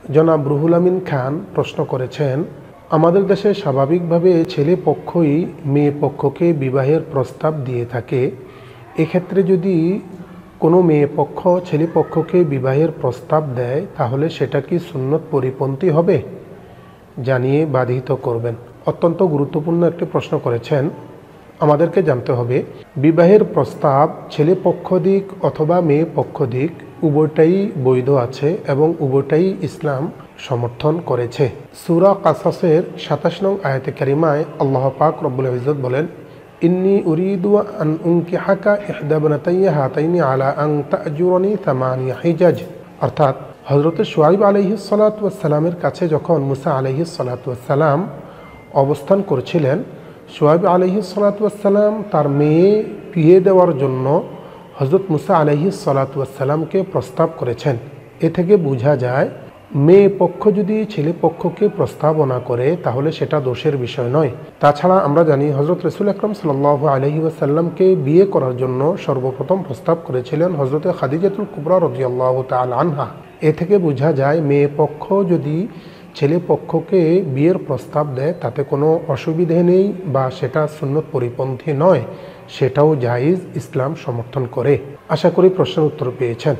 জনাব রুহুল আমিন খান প্রশ্ন করেছেন, আমাদের দেশে স্বাভাবিকভাবে ছেলে পক্ষই মেয়ে পক্ষকে বিবাহের প্রস্তাব দিয়ে থাকে। এক্ষেত্রে যদি কোনো মেয়ে পক্ষ ছেলে পক্ষকে বিবাহের প্রস্তাব দেয় তাহলে সেটা কি সুন্নত পরিপন্থী হবে? জানিয়ে বাধিত করবেন। অত্যন্ত গুরুত্বপূর্ণ একটি প্রশ্ন করেছেন। আমাদেরকে জানতে হবে, বিবাহের প্রস্তাব ছেলে পক্ষ দিক অথবা মেয়ে পক্ষ দিক উভয়টাই বৈধ আছে এবং উভয়টাই ইসলাম সমর্থন করেছে। সূরা কাসাসের ২৭ নং আয়াতে কারিমায় আল্লাহ পাক রব্বুল ইজ্জত বলেন, ইন্নী উরিদু আন উনকিহাকা ইহদা বনাতাইয়া হাতাইনি আলা আন তা'জুরনি সামানিয়া হিজাজ। অর্থাৎ হযরত শুআয়ব আলাইহিস সালাতু ওয়াস সালামের কাছে যখন মুসা আলাইহিস সালাতু ওয়াস সালাম অবস্থান করছিলেন, শুআয়ব আলাইহিস সালাতু ওয়াস সালাম তার মেয়ে বিয়ে দেওয়ার জন্য হযরত মুসা আলাইহিস সালাতু ওয়াস সালামকে প্রস্তাব করেছেন। এ থেকে বোঝা যায় মেয়ে পক্ষ যদি ছেলে পক্ষকে প্রস্তাবনা করে তাহলে সেটা দোষের বিষয় নয়। তাছাড়া আমরা জানি হযরত রাসূল আকরাম সাল্লাল্লাহু আলাইহি ওয়াসাল্লামকে বিয়ে করার জন্য সর্বপ্রথম প্রস্তাব করেছিলেন হযরত খাদিজাতুল কুবরা রাদিয়াল্লাহু তাআলা আনহা। এ থেকে বোঝা যায় মেয়ে পক্ষ যদি ছেলে পক্ষকে বিয়ের প্রস্তাব দেয় তাতে কোনো অসুবিধে নেই বা সেটা সুন্নত পরিপন্থী নয়, সেটাও জায়েজ, ইসলাম সমর্থন করে। আশা করি প্রশ্নের উত্তর পেয়েছেন।